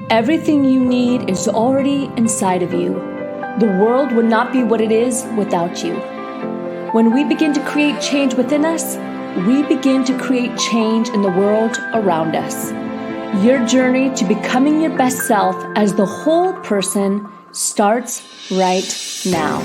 Everything you need is already inside of you. The world would not be what it is without you. When we begin to create change within us, we begin to create change in the world around us. Your journey to becoming your best self as the whole person starts right now.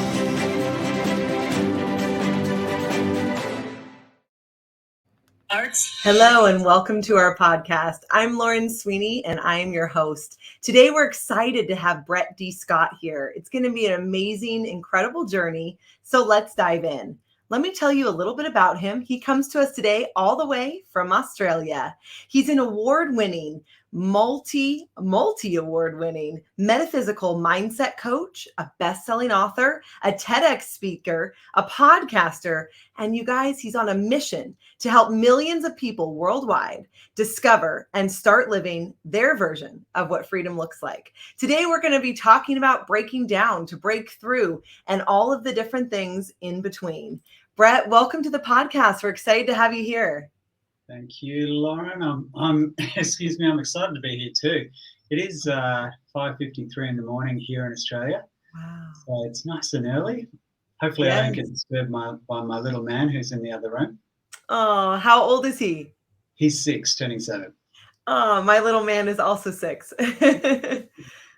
Hello and welcome to our podcast. I'm Lauren Sweeney and I am your host. Today we're excited to have Brett D. Scott here. It's going to be an amazing, incredible journey. So let's dive in. Let me tell you a little bit about him. He comes to us today all the way from Australia. He's an award-winning, multi-award-winning metaphysical mindset coach, a best-selling author, a TEDx speaker, a podcaster, and you guys, he's on a mission to help millions of people worldwide discover and start living their version of what freedom looks like. Today, we're going to be talking about breaking down to break through and all of the different things in between. Brett, welcome to the podcast. We're excited to have you here. Thank you, Lauren. I'm excuse me, I'm excited to be here too. It is 5:53 in the morning here in Australia. Wow. So it's nice and early. Hopefully I don't get disturbed by my little man who's in the other room. Oh, how old is he? He's 6, turning 7. Oh, my little man is also 6.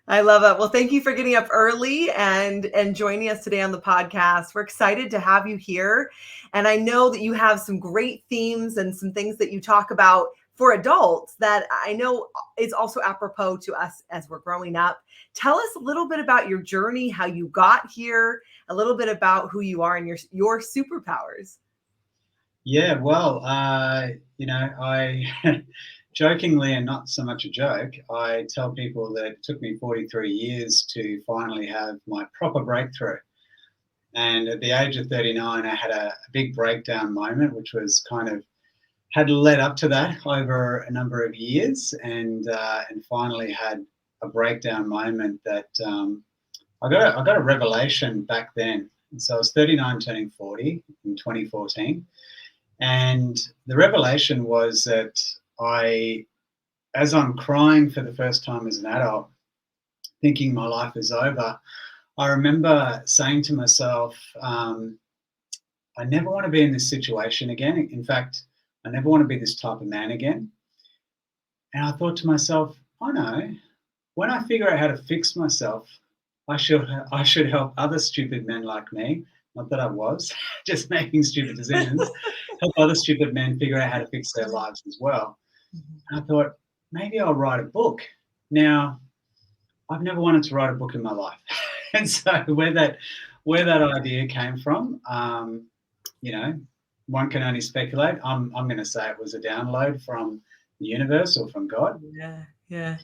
I love it. Well, thank you for getting up early and joining us today on the podcast. We're excited to have you here. And I know that you have some great themes and some things that you talk about for adults that I know is also apropos to us as we're growing up. Tell us a little bit about your journey, how you got here, a little bit about who you are and your superpowers. Yeah, well, I jokingly, and not so much a joke, I tell people that it took me 43 years to finally have my proper breakthrough. And at the age of 39, I had a big breakdown moment, which was kind of had led up to that over a number of years, and finally had a breakdown moment that I got a revelation back then. And so I was 39, turning 40 in 2014, and the revelation was that as I'm crying for the first time as an adult, thinking my life is over, I remember saying to myself, I never want to be in this situation again. In fact, I never want to be this type of man again. And I thought to myself, oh no, when I figure out how to fix myself, I should help other stupid men like me. Not that I was, just making stupid decisions, help other stupid men figure out how to fix their lives as well. And I thought, maybe I'll write a book. Now, I've never wanted to write a book in my life. And so where that idea came from, one can only speculate. I'm going to say it was a download from the universe or from God. Yeah.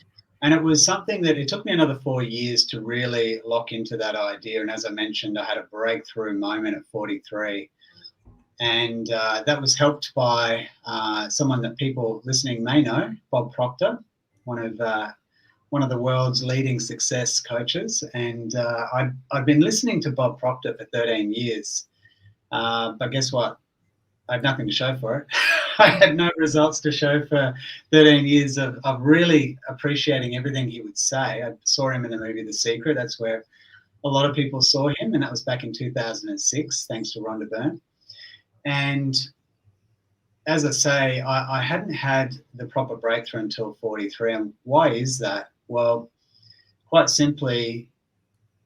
And it was something that it took me another 4 years to really lock into that idea. And as I mentioned, I had a breakthrough moment at 43. And that was helped by someone that people listening may know, Bob Proctor, one of the world's leading success coaches. And I'd been listening to Bob Proctor for 13 years. But guess what? I had nothing to show for it. I had no results to show for 13 years of really appreciating everything he would say. I saw him in the movie The Secret. That's where a lot of people saw him. And that was back in 2006, thanks to Rhonda Byrne. And as I say, I hadn't had the proper breakthrough until 43. And why is that? Well, quite simply,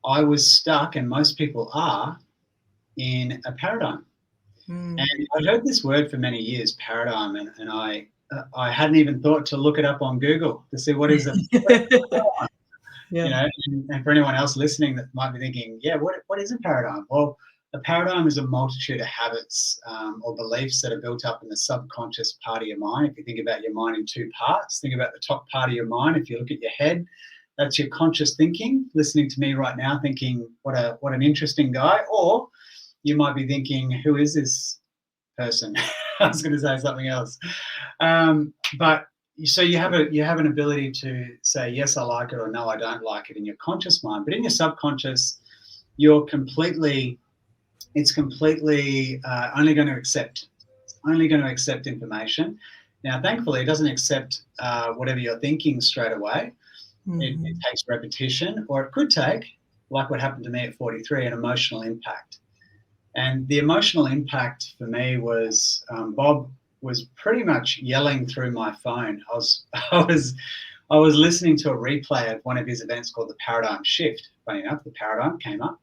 I was stuck, and most people are, in a paradigm. And I'd heard this word for many years, paradigm, and I hadn't even thought to look it up on Google to see what is a paradigm. Yeah. And for anyone else listening that might be thinking, yeah, what is a paradigm? Well, a paradigm is a multitude of habits or beliefs that are built up in the subconscious part of your mind. If you think about your mind in two parts, think about the top part of your mind. If you look at your head, that's your conscious thinking, listening to me right now, thinking, what an interesting guy. Or you might be thinking, who is this person? I was going to say something else. But so you have an ability to say, yes, I like it, or no, I don't like it in your conscious mind. But in your subconscious, it's completely only going to accept information. Now, thankfully, it doesn't accept whatever you're thinking straight away. It takes repetition, or it could take, like what happened to me at 43, an emotional impact. And the emotional impact for me was Bob was pretty much yelling through my phone. I was listening to a replay of one of his events called the Paradigm Shift. Funny enough, the paradigm came up,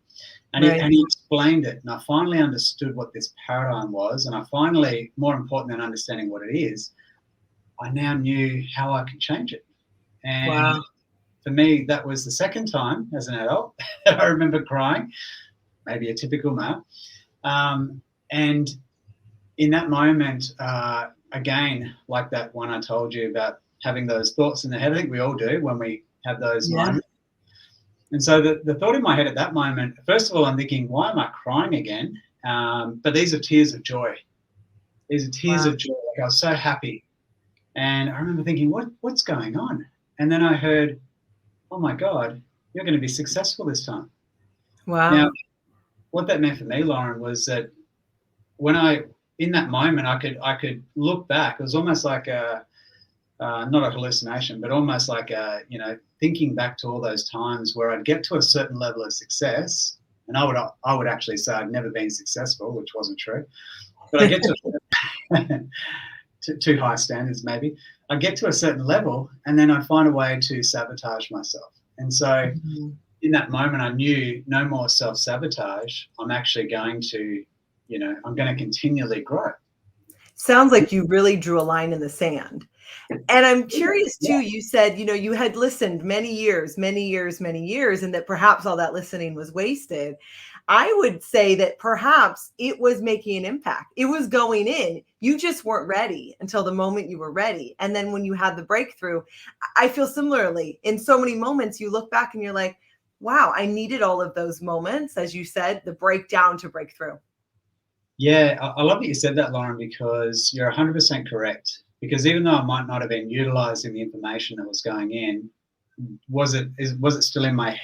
and he explained it. And I finally understood what this paradigm was. And I finally, more important than understanding what it is, I now knew how I could change it. And for me, that was the second time as an adult that I remember crying, maybe a typical male. And in that moment, again, like that one I told you about having those thoughts in the head, I think we all do when we have those moments. And so the thought in my head at that moment, first of all, I'm thinking, why am I crying again? But these are tears of joy. These are tears of joy. Like I was so happy. And I remember thinking, what's going on? And then I heard, oh my God, you're going to be successful this time. Wow. Now, what that meant for me, Lauren, was that in that moment, I could look back. It was almost like not a hallucination, but almost like thinking back to all those times where I'd get to a certain level of success, and I would actually say I'd never been successful, which wasn't true, but I get to too high standards maybe. I get to a certain level, and then I'd find a way to sabotage myself. And so in that moment, I knew no more self-sabotage. I'm actually going to, I'm going to continually grow. Sounds like you really drew a line in the sand. And I'm curious too, you said, you had listened many years, and that perhaps all that listening was wasted. I would say that perhaps it was making an impact. It was going in. You just weren't ready until the moment you were ready. And then when you had the breakthrough, I feel similarly. In so many moments, you look back and you're like, wow, I needed all of those moments, as you said, the breakdown to breakthrough. Yeah, I love that you said that, Lauren, because you're 100% correct. Because even though I might not have been utilizing the information that was going in, was it still in my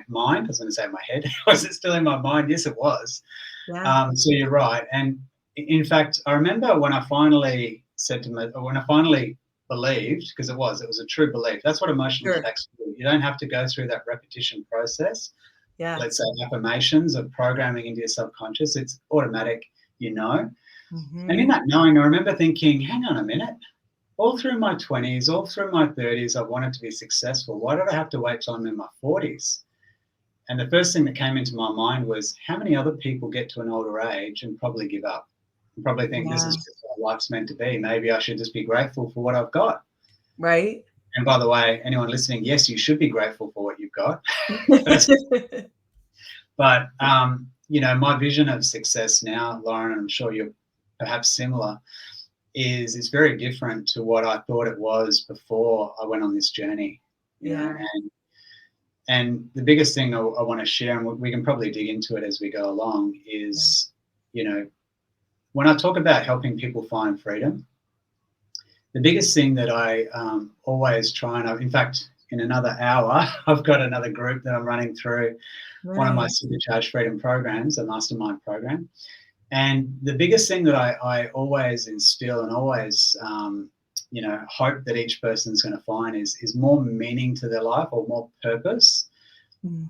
mind? I was going to say my head. Was it still in my mind? Yes, it was. Yeah. So you're right. And in fact, I remember when I finally believed, because it was a true belief. That's what emotional effects do. You don't have to go through that repetition process. Yeah. Let's say affirmations of programming into your subconscious. It's automatic, And in that knowing, I remember thinking, hang on a minute. All through my 20s, all through my 30s, I wanted to be successful. Why did I have to wait till I'm in my 40s? And the first thing that came into my mind was, how many other people get to an older age and probably give up? And probably think this is just what life's meant to be. Maybe I should just be grateful for what I've got. Right. And by the way, anyone listening, yes, you should be grateful for what you've got. But my vision of success now, Lauren, I'm sure you're perhaps similar, is very different to what I thought it was before I went on this journey. And the biggest thing I want to share, and we can probably dig into it as we go along, is, when I talk about helping people find freedom, the biggest thing that I always try and, in fact, in another hour, I've got another group that I'm running through one of my Supercharged Freedom programs, a mastermind program. And the biggest thing that I always instill and always, hope that each person's going to find is more meaning to their life, or more purpose.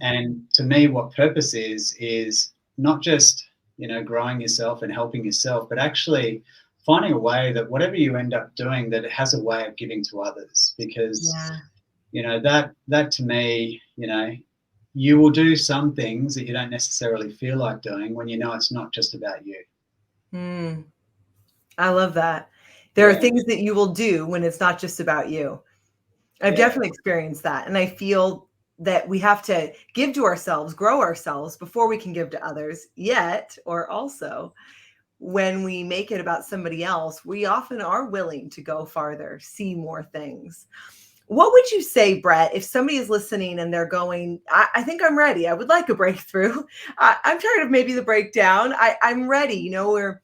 And to me, what purpose is not just, growing yourself and helping yourself, but actually finding a way that whatever you end up doing, that it has a way of giving to others. Because, that to me, you will do some things that you don't necessarily feel like doing when it's not just about you. I love that. There are things that you will do when it's not just about you. I've definitely experienced that. And I feel that we have to give to ourselves, grow ourselves before we can give to others. Yet, or also, when we make it about somebody else, we often are willing to go farther, see more things. What would you say, Brett, if somebody is listening and they're going, I think I'm ready. I would like a breakthrough. I'm tired of maybe the breakdown. I'm ready. We're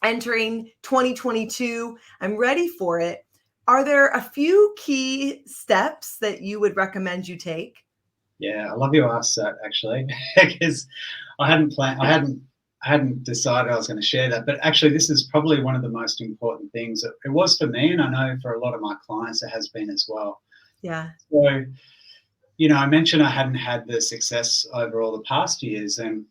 entering 2022. I'm ready for it. Are there a few key steps that you would recommend you take? Yeah, I love you asked that, actually, because I hadn't decided I was going to share that. But actually, this is probably one of the most important things. It was for me, and I know for a lot of my clients it has been as well. Yeah. So, I mentioned I hadn't had the success over all the past years. And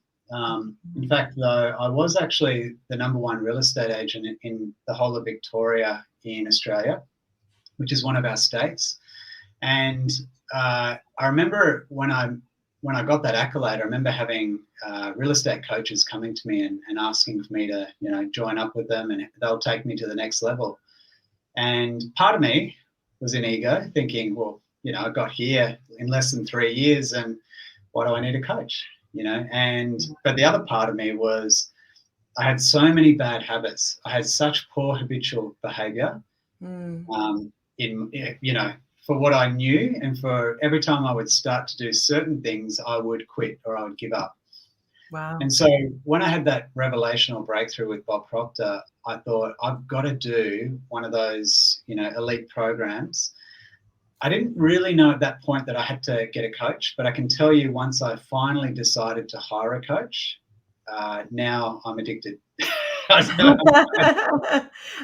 in fact, though, I was actually the #1 real estate agent in the whole of Victoria in Australia, which is one of our states. And I remember when I got that accolade, I remember having real estate coaches coming to me and asking for me to, join up with them, and they'll take me to the next level. And part of me was in ego, thinking, well, I got here in less than 3 years, and why do I need a coach? But the other part of me was, I had so many bad habits. I had such poor habitual behavior. For what I knew, and for every time I would start to do certain things, I would quit or I would give up. Wow. And so when I had that revelation or breakthrough with Bob Proctor, I thought, I've got to do one of those, elite programs. I didn't really know at that point that I had to get a coach, but I can tell you, once I finally decided to hire a coach, now I'm addicted. I'm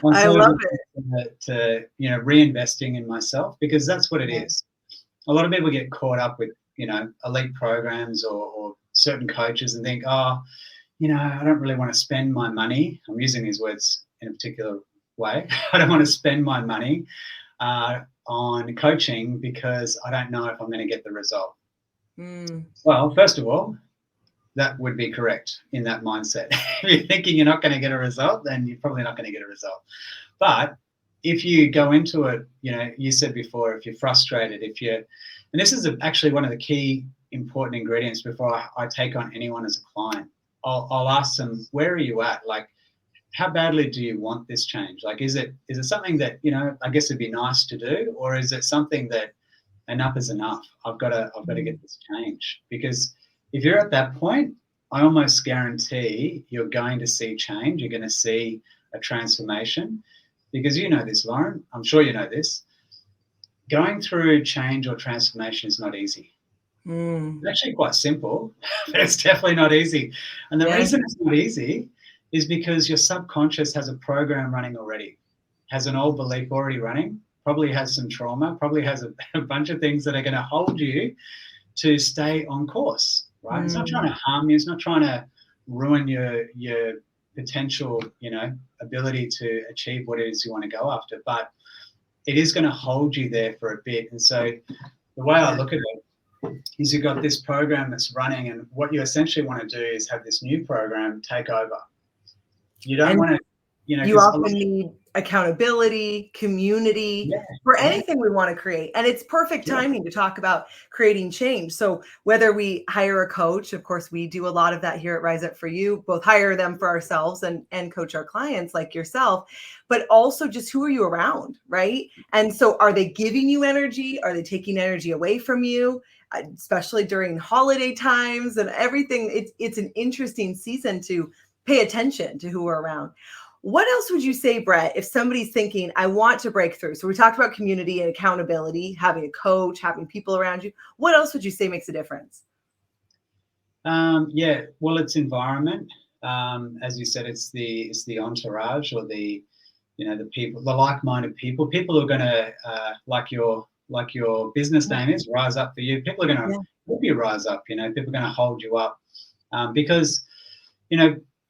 I sort love of to reinvesting in myself, because that's what it is. A lot of people get caught up with elite programs or certain coaches and think, I don't really want to spend my money. I'm using these words in a particular way. I don't want to spend my money on coaching because I don't know if I'm going to get the result. Well, first of all, that would be correct in that mindset. If you're thinking you're not going to get a result, then you're probably not going to get a result. But if you go into it, you said before, if you're frustrated, and this is actually one of the key important ingredients before I take on anyone as a client, I'll ask them, where are you at? Like, how badly do you want this change? Like, is it something that, I guess it'd be nice to do, or is it something that enough is enough? I've got to get this change. Because if you're at that point, I almost guarantee you're going to see change. You're going to see a transformation, because you know this, Lauren. I'm sure you know this. Going through change or transformation is not easy. It's actually quite simple, but it's definitely not easy. And the reason it's not easy is because your subconscious has a program running already, has an old belief already running, probably has some trauma, probably has a bunch of things that are going to hold you to stay on course, right? It's not trying to harm you. It's not trying to ruin your potential, ability to achieve what it is you want to go after, but it is going to hold you there for a bit. And so the way I look at it is, you've got this program that's running, and what you essentially want to do is have this new program take over. You don't want to, you often need accountability, community, for anything we want to create. And it's perfect timing to talk about creating change. So whether we hire a coach, of course, we do a lot of that here at Rise Up For You, both hire them for ourselves and coach our clients like yourself, but also just who are you around, right? And so are they giving you energy? Are they taking energy away from you? Especially during holiday times and everything. It's an interesting season to pay attention to who we're around. What else would you say, Brett, if somebody's thinking, I want to break through? So we talked about community and accountability, having a coach, having people around you. What else would you say makes a difference? Well, it's environment. As you said, it's the entourage, or the people, the like-minded people who are going to, like your business name is, Rise Up For You. People are going to help you rise up. People are going to hold you up, because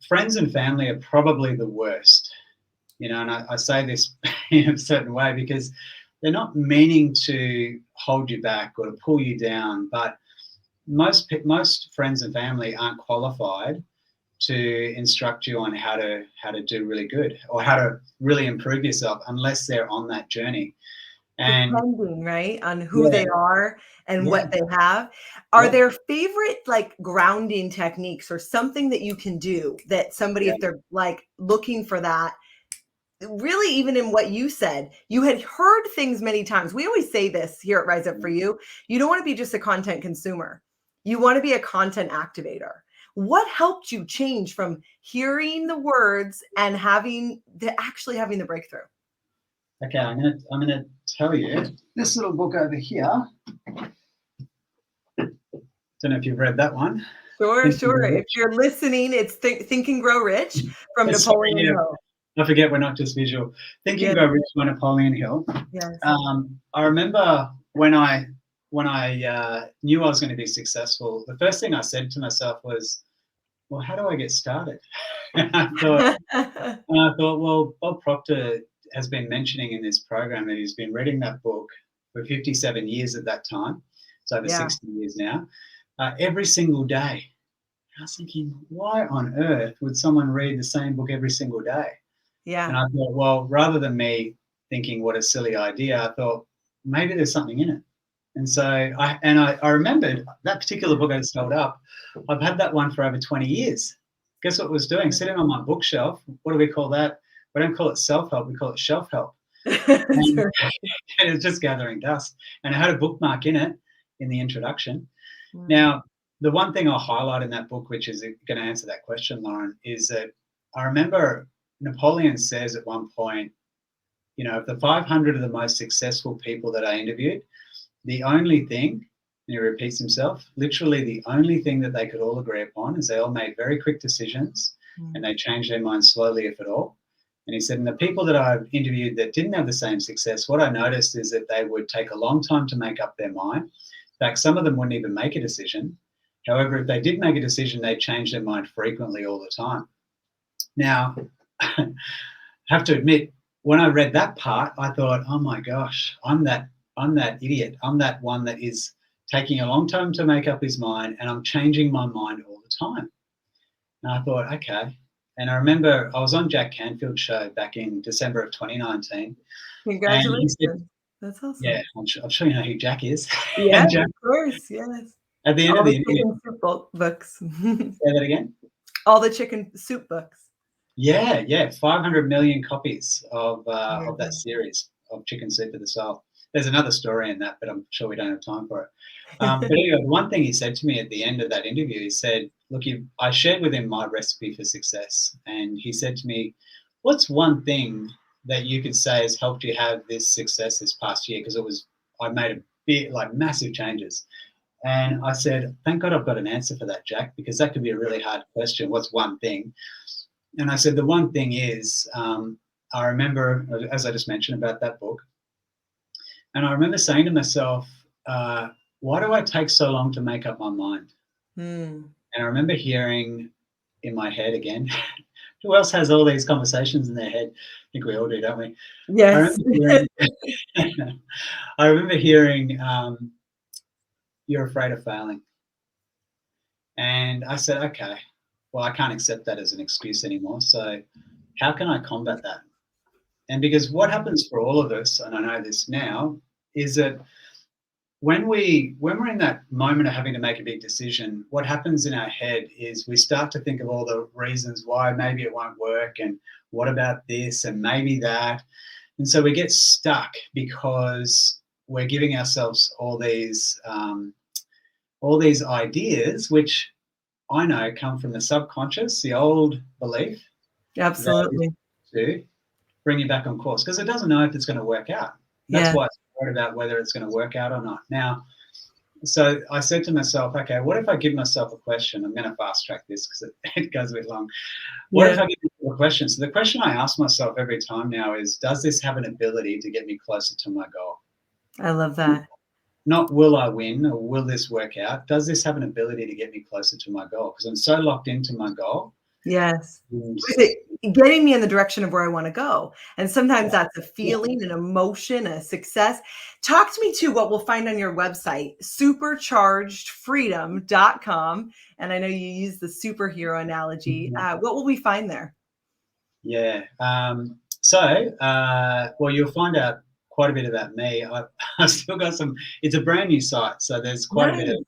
friends and family are probably the worst, and I say this in a certain way, because they're not meaning to hold you back or to pull you down, but most friends and family aren't qualified to instruct you on how to do really good, or how to really improve yourself, unless they're on that journey. And depending, right, on who they are and what they have. Are there favorite grounding techniques or something that you can do that somebody, if they're looking for that, really, even in what you said, you had heard things many times. We always say this here at Rise Up For You. You don't want to be just a content consumer. You want to be a content activator. What helped you change from hearing the words and actually having the breakthrough? Okay, I'm gonna tell you this little book over here. Don't know if you've read that one. Sure. If you're listening, it's Think and Grow Rich from Napoleon Hill. I forget we're not just visual. Think and Grow Rich by Napoleon Hill. Yes. I remember when I knew I was going to be successful, the first thing I said to myself was, well, how do I get started? and I thought, well, Bob Proctor has been mentioning in this program that he's been reading that book for 57 years at that time. It's over 60 years now, every single day. I was thinking, why on earth would someone read the same book every single day? Yeah. And I thought, well, rather than me thinking what a silly idea, I thought maybe there's something in it. And so I remembered that particular book I just held up. I've had that one for over 20 years. Guess what it was doing? Sitting on my bookshelf. What do we call that? We don't call it self-help. We call it shelf help. And it was just gathering dust. And it had a bookmark in it in the introduction. Now, the one thing I'll highlight in that book, which is going to answer that question, Lauren, is that I remember Napoleon says at one point, you know, of the 500 of the most successful people that I interviewed, the only thing, and he repeats himself, literally the only thing that they could all agree upon is they all made very quick decisions and they changed their minds slowly, if at all. And he said, and the people that I've interviewed that didn't have the same success, what I noticed is that they would take a long time to make up their mind. In fact, some of them wouldn't even make a decision. However, if they did make a decision, they'd change their mind frequently all the time. Now, I have to admit, when I read that part, I thought, oh my gosh, I'm that idiot. I'm that one that is taking a long time to make up his mind, and I'm changing my mind all the time. And I thought, okay. And I remember I was on Jack Canfield's show back in December of 2019. Congratulations. That's awesome. Yeah, I'm sure you know who Jack is. Yeah, Jack, of course, yes. at the end All of the the interview. chicken soup books. Say that again? All the chicken soup books. Yeah, 500 million copies of that series of Chicken Soup for the Soul. There's another story in that, but I'm sure we don't have time for it. But anyway, one thing he said to me at the end of that interview, he said, look, I shared with him my recipe for success. And he said to me, what's one thing that you could say has helped you have this success this past year? Because I made a big, massive changes. And I said, thank God I've got an answer for that, Jack, because that could be a really hard question. What's one thing? And I said, the one thing is, I remember, as I just mentioned about that book, and I remember saying to myself, why do I take so long to make up my mind? And I remember hearing in my head again, who else has all these conversations in their head? I think we all do, don't we? Yes. I remember hearing, you're afraid of failing. And I said, okay, well, I can't accept that as an excuse anymore. So how can I combat that? And because what happens for all of us, and I know this now, is that when we're in that moment of having to make a big decision, what happens in our head is we start to think of all the reasons why maybe it won't work, and what about this, and maybe that. And so we get stuck because we're giving ourselves all these ideas, which I know come from the subconscious, the old belief. Absolutely. To bring you back on course, because it doesn't know if it's going to work out. That's why it's worried about whether it's going to work out or not. Now, so I said to myself, okay, what if I give myself a question? I'm going to fast track this because it goes a bit long. What if I give myself a question? So the question I ask myself every time now is, does this have an ability to get me closer to my goal? I love that. Not will I win or will this work out? Does this have an ability to get me closer to my goal? Because I'm so locked into my goal. Yes. Getting me in the direction of where I want to go. And sometimes that's a feeling, an emotion, a success. Talk to me too, what we'll find on your website, superchargedfreedom.com. And I know you use the superhero analogy. What will we find there? Yeah. Well, you'll find out quite a bit about me. I've still got it's a brand new site. So there's quite a bit of,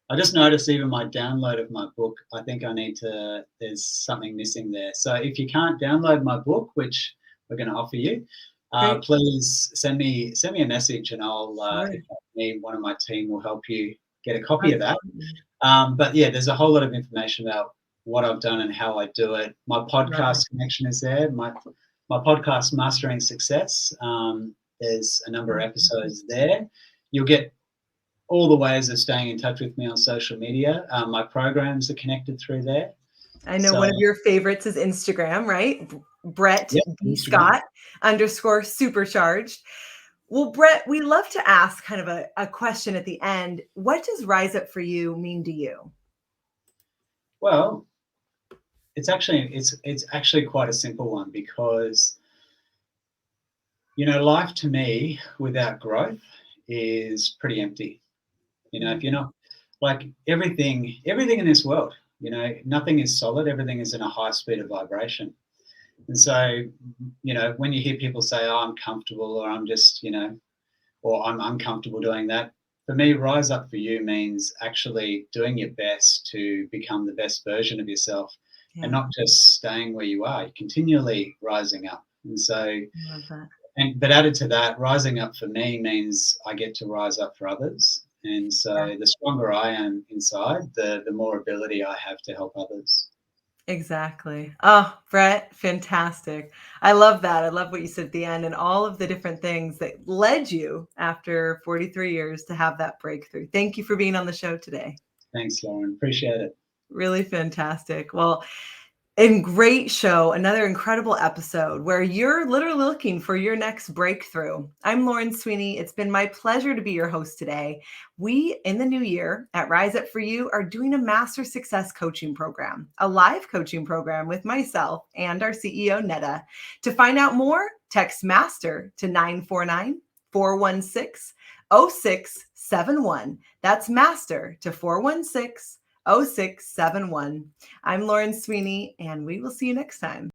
I just noticed even my download of my book, I think there's something missing there. So if you can't download my book, which we're going to offer you, please send me a message, and one of my team will help you get a copy of that. But yeah, there's a whole lot of information about what I've done and how I do it. My podcast connection is there. My podcast, Mastering Success. There's a number of episodes there. You'll get all the ways of staying in touch with me on social media. My programs are connected through there. I know one of your favorites is Instagram, right? Brett B. Scott _ supercharged. Well, Brett, we love to ask kind of a question at the end. What does Rise Up for You mean to you? Well, it's actually quite a simple one because life to me without growth is pretty empty. If you're not like everything in this world, nothing is solid. Everything is in a high speed of vibration. And so, when you hear people say, "Oh, I'm comfortable," or "I'm just," or "I'm uncomfortable doing that," for me, rise up for you means actually doing your best to become the best version of yourself, and Yeah, not just staying where you are, continually rising up. And so, I love that. but added to that, rising up for me means I get to rise up for others. And Yeah. so the stronger I am inside, the more ability I have to help others. Exactly. Oh, Brett, fantastic. I love that. I love what you said at the end and all of the different things that led you after 43 years to have that breakthrough. Thank you for being on the show today. Thanks, Lauren. Appreciate it. Really fantastic. Well, and great show, another incredible episode where you're literally looking for your next breakthrough. I'm Lauren Sweeney. It's been my pleasure to be your host today. We, in the new year at Rise Up For You, are doing a master success coaching program, a live coaching program with myself and our CEO, Netta. To find out more, text MASTER to 949 416 0671. That's MASTER to 416 0671. I'm Lauren Sweeney, and we will see you next time.